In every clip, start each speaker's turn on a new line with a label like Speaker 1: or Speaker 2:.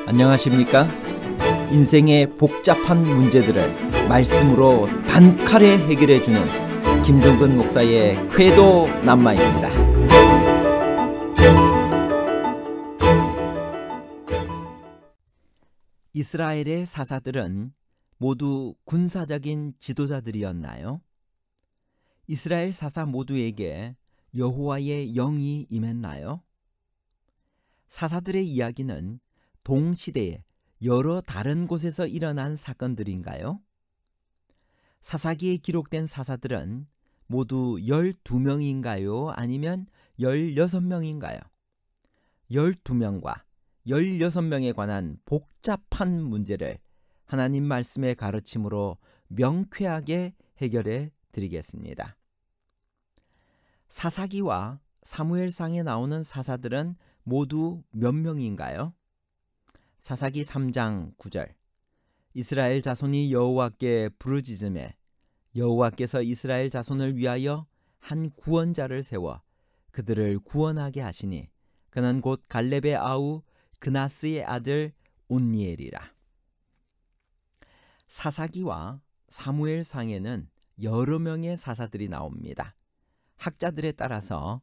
Speaker 1: 안녕하십니까? 인생의 복잡한 문제들을 말씀으로 단칼에 해결해주는 김종근 목사의 궤도 남마입니다. 이스라엘의 사사들은 모두 군사적인 지도자들이었나요? 이스라엘 사사 모두에게 여호와의 영이 임했나요? 사사들의 이야기는 동시대에 여러 다른 곳에서 일어난 사건들인가요? 사사기에 기록된 사사들은 모두 12명인가요? 아니면 16명인가요? 12명과 16명에 관한 복잡한 문제를 하나님 말씀의 가르침으로 명쾌하게 해결해 드리겠습니다. 사사기와 사무엘상에 나오는 사사들은 모두 몇 명인가요? 사사기 3장 9절 이스라엘 자손이 여호와께 부르짖음에 여호와께서 이스라엘 자손을 위하여 한 구원자를 세워 그들을 구원하게 하시니 그는 곧 갈렙의 아우 그나스의 아들 온니엘이라. 사사기와 사무엘상에는 여러 명의 사사들이 나옵니다. 학자들에 따라서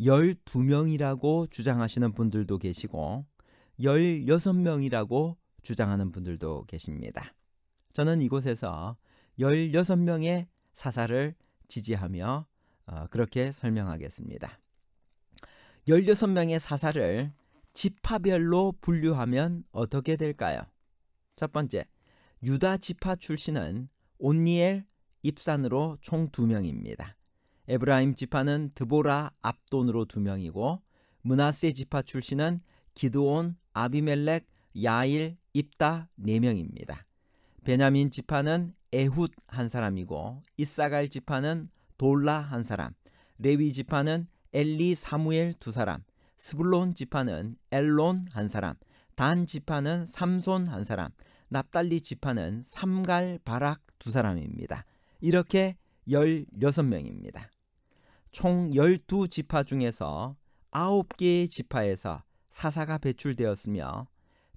Speaker 1: 12명이라고 주장하시는 분들도 계시고 16명이라고 주장하는 분들도 계십니다. 저는 이곳에서 16명의 사사를 지지하며 그렇게 설명하겠습니다. 16명의 사사를 지파별로 분류하면 어떻게 될까요? 첫 번째, 유다 지파 출신은 온니엘, 입산으로 총 2명입니다. 에브라임 지파는 드보라, 압돈으로 2명이고 므낫세 지파 출신은 기드온, 아비멜렉, 야일, 입다 4명입니다. 베냐민 지파는 에훗 한 사람이고 이사갈 지파는 돌라 한 사람, 레위 지파는 엘리, 사무엘 2사람, 스불론 지파는 엘론 한 사람, 단 지파는 삼손 한 사람, 납달리 지파는 삼갈, 바락 2사람입니다. 이렇게 16명입니다. 총 12지파 중에서 9개의 지파에서 사사가 배출되었으며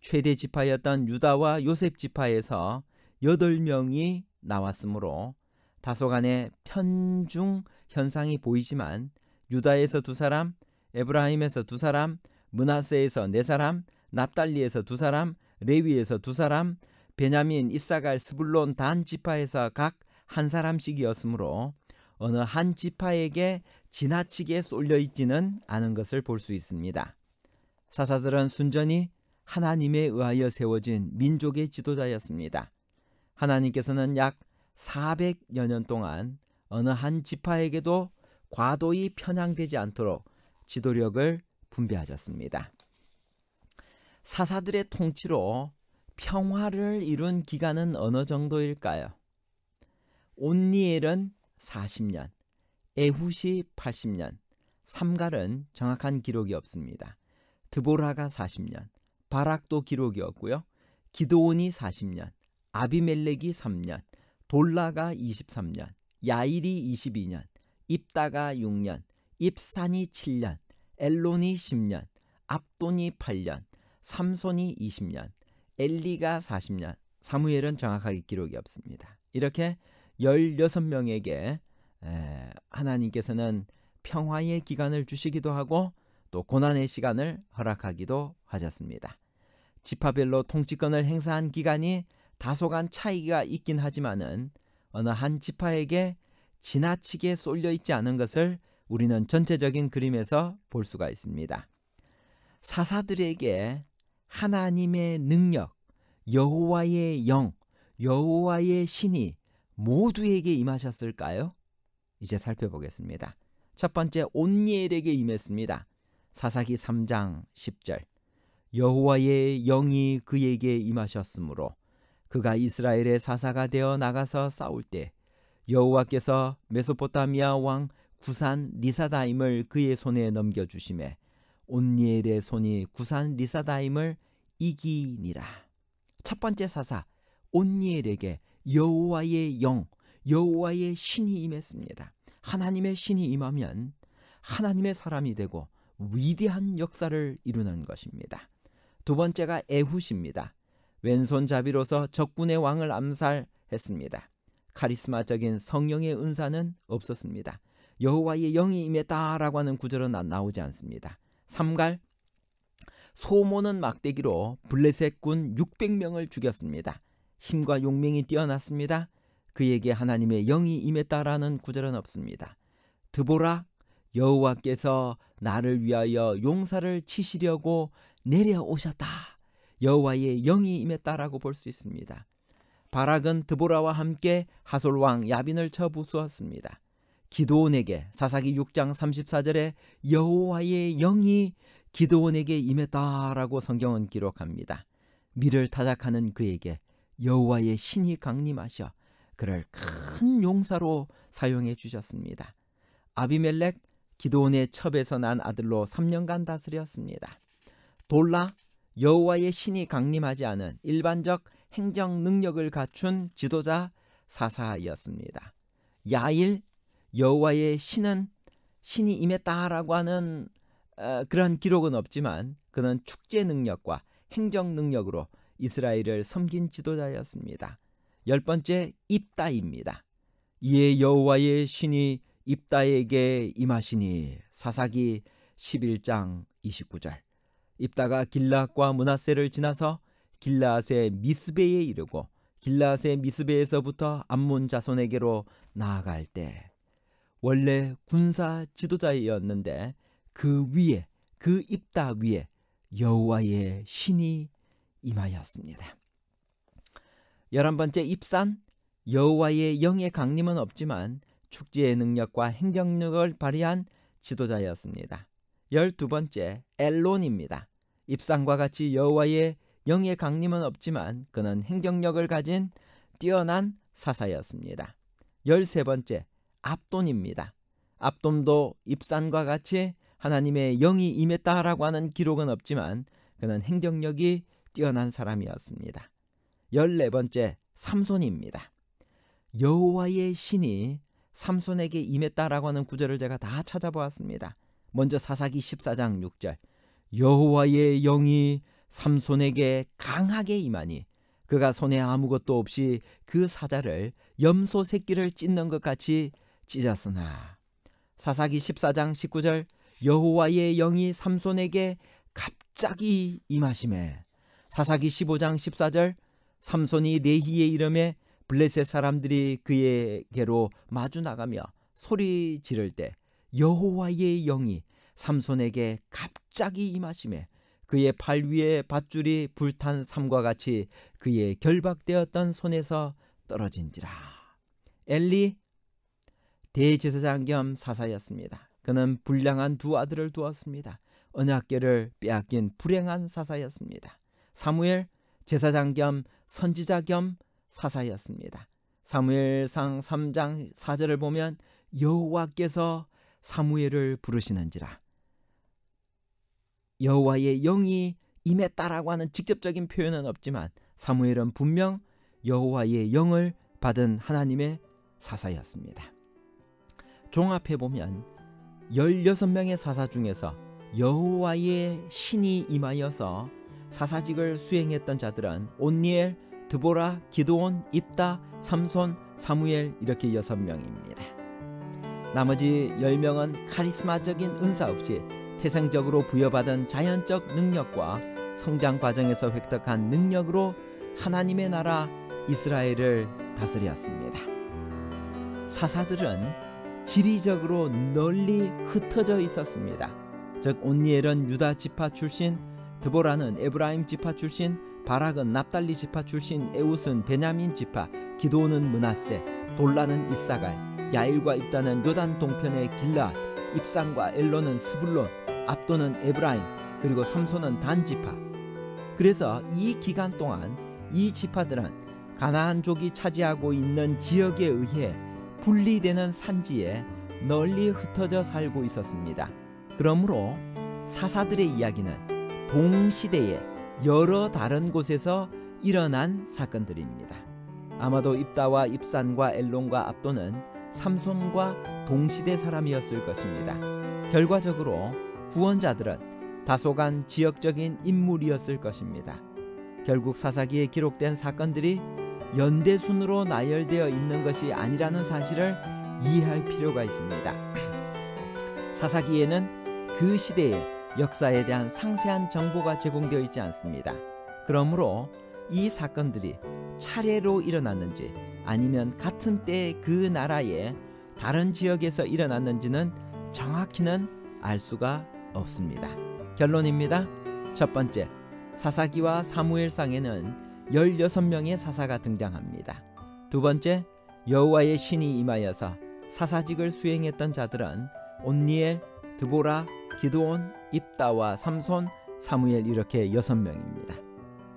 Speaker 1: 최대 지파였던 유다와 요셉 지파에서 8명이 나왔으므로 다소간의 편중 현상이 보이지만 유다에서 2사람, 에브라임에서 2사람, 므낫세에서 4사람, 납달리에서 2사람, 레위에서 2사람, 베냐민, 이사갈, 스불론, 단 지파에서 각 한 사람씩이었으므로 어느 한 지파에게 지나치게 쏠려 있지는 않은 것을 볼 수 있습니다. 사사들은 순전히 하나님에 의하여 세워진 민족의 지도자였습니다. 하나님께서는 약 400여 년 동안 어느 한 지파에게도 과도히 편향되지 않도록 지도력을 분배하셨습니다. 사사들의 통치로 평화를 이룬 기간은 어느 정도일까요? 온니엘은 40년, 에훗이 80년, 삼갈은 정확한 기록이 없습니다. 드보라가 40년, 바락도 기록이 없고요. 기드온이 40년, 아비멜렉이 3년, 돌라가 23년, 야일이 22년, 입다가 6년, 입산이 7년, 엘론이 10년, 압돈이 8년, 삼손이 20년, 엘리가 40년, 사무엘은 정확하게 기록이 없습니다. 이렇게 16명에게 하나님께서는 평화의 기간을 주시기도 하고 또 고난의 시간을 허락하기도 하셨습니다. 지파별로 통치권을 행사한 기간이 다소간 차이가 있긴 하지만은 어느 한 지파에게 지나치게 쏠려 있지 않은 것을 우리는 전체적인 그림에서 볼 수가 있습니다. 사사들에게 하나님의 능력, 여호와의 영, 여호와의 신이 모두에게 임하셨을까요? 이제 살펴보겠습니다. 첫 번째, 온니엘에게 임했습니다. 사사기 3장 10절 여호와의 영이 그에게 임하셨으므로 그가 이스라엘의 사사가 되어 나가서 싸울 때 여호와께서 메소포타미아 왕 구산 리사다임을 그의 손에 넘겨주시매 온니엘의 손이 구산 리사다임을 이기니라. 첫 번째 사사 온니엘에게 여호와의 영, 여호와의 신이 임했습니다. 하나님의 신이 임하면 하나님의 사람이 되고 위대한 역사를 이루는 것입니다. 두 번째가 에훗입니다. 왼손잡이로서 적군의 왕을 암살했습니다. 카리스마적인 성령의 은사는 없었습니다. 여호와의 영이 임했다라고 하는 구절은 나오지 않습니다. 삼갈, 소모는 막대기로 블레셋군 600명을 죽였습니다. 힘과 용맹이 뛰어났습니다. 그에게 하나님의 영이 임했다라는 구절은 없습니다. 드보라, 여호와께서 나를 위하여 용사를 치시려고 내려오셨다. 여호와의 영이 임했다라고 볼 수 있습니다. 바락은 드보라와 함께 하솔왕 야빈을 쳐 부수었습니다. 기드온에게 사사기 6장 34절에 여호와의 영이 기드온에게 임했다라고 성경은 기록합니다. 미를 타작하는 그에게 여호와의 신이 강림하셔 그를 큰 용사로 사용해 주셨습니다. 아비멜렉, 기드온의 첩에서 난 아들로 3년간 다스렸습니다. 돌라, 여호와의 신이 강림하지 않은 일반적 행정 능력을 갖춘 지도자 사사였습니다. 야일, 여호와의 신이 임했다라고 하는 그런 기록은 없지만 그는 축제 능력과 행정 능력으로 이스라엘을 섬긴 지도자였습니다. 10번째, 입다입니다. 이에 여호와의 신이 입다에게 임하시니 사사기 11장 29절. 입다가 길라앗과 므낫세를 지나서 길라앗의 미스베에 이르고 길라앗의 미스베에서부터 암몬 자손에게로 나아갈 때 원래 군사 지도자였는데 그 위에, 그 입다 위에 여호와의 신이 임하였습니다. 11번째, 입산, 여호와의 영의 강림은 없지만 축제의 능력과 행정력을 발휘한 지도자였습니다. 12번째, 엘론입니다. 입산과 같이 여호와의 영의 강림은 없지만 그는 행정력을 가진 뛰어난 사사였습니다. 13번째, 압돈입니다. 압돈도 입산과 같이 하나님의 영이 임했다라고 하는 기록은 없지만 그는 행정력이 뛰어난 사람이었습니다. 14번째, 삼손입니다. 여호와의 신이 삼손에게 임했다라고 하는 구절을 제가 다 찾아보았습니다. 먼저 사사기 14장 6절, 여호와의 영이 삼손에게 강하게 임하니 그가 손에 아무것도 없이 그 사자를 염소 새끼를 찢는 것 같이 찢었으나. 사사기 14장 19절, 여호와의 영이 삼손에게 갑자기 임하심에. 사사기 15장 14절, 삼손이 레히에 이름에 블레셋 사람들이 그에게로 마주 나가며 소리 지를 때 여호와의 영이 삼손에게 갑자기 임하심에 그의 팔 위에 밧줄이 불탄 삼과 같이 그의 결박되었던 손에서 떨어진지라. 엘리, 대제사장 겸 사사였습니다. 그는 불량한 두 아들을 두었습니다. 언약궤를 빼앗긴 불행한 사사였습니다. 사무엘, 제사장 겸 선지자 겸 사사였습니다. 사무엘상 3장 4절을 보면 여호와께서 사무엘을 부르시는지라. 여호와의 영이 임했다라고 하는 직접적인 표현은 없지만 사무엘은 분명 여호와의 영을 받은 하나님의 사사였습니다. 종합해보면 16명의 사사 중에서 여호와의 신이 임하여서 사사직을 수행했던 자들은 온니엘, 드보라, 기드온, 입다, 삼손, 사무엘 이렇게 6명입니다. 나머지 10명은 카리스마적인 은사 없이 태생적으로 부여받은 자연적 능력과 성장 과정에서 획득한 능력으로 하나님의 나라 이스라엘을 다스렸습니다. 사사들은 지리적으로 널리 흩어져 있었습니다. 즉 온니엘은 유다 지파 출신, 드보라는 에브라임 지파 출신, 바락은 납달리 지파 출신, 에훗은 베냐민 지파, 기드온은 므낫세, 돌라는 이사갈, 야일과 입다는 요단 동편의 길라앗, 입산과 엘론은 스불론, 압돈은 에브라임, 그리고 삼손은 단 지파. 그래서 이 기간 동안 이 지파들은 가나안족이 차지하고 있는 지역에 의해 분리되는 산지에 널리 흩어져 살고 있었습니다. 그러므로 사사들의 이야기는 동시대에 여러 다른 곳에서 일어난 사건들입니다. 아마도 입다와 입산과 엘론과 압돈은 삼손과 동시대 사람이었을 것입니다. 결과적으로 구원자들은 다소간 지역적인 인물이었을 것입니다. 결국 사사기에 기록된 사건들이 연대순으로 나열되어 있는 것이 아니라는 사실을 이해할 필요가 있습니다. 사사기에는 그 시대의 역사에 대한 상세한 정보가 제공되어 있지 않습니다. 그러므로 이 사건들이 차례로 일어났는지 아니면 같은 때에 그 나라의 다른 지역에서 일어났는지는 정확히는 알 수가 없습니다. 결론입니다. 첫 번째, 사사기와 사무엘상에는 16명의 사사가 등장합니다. 두 번째, 여호와의 신이 임하여서 사사직을 수행했던 자들은 온니엘, 드보라, 기드온, 입다와 삼손, 사무엘 이렇게 6명입니다.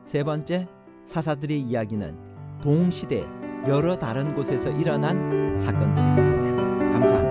Speaker 1: 세 번째, 사사들의 이야기는 동시대 여러 다른 곳에서 일어난 사건들입니다. 감사합니다.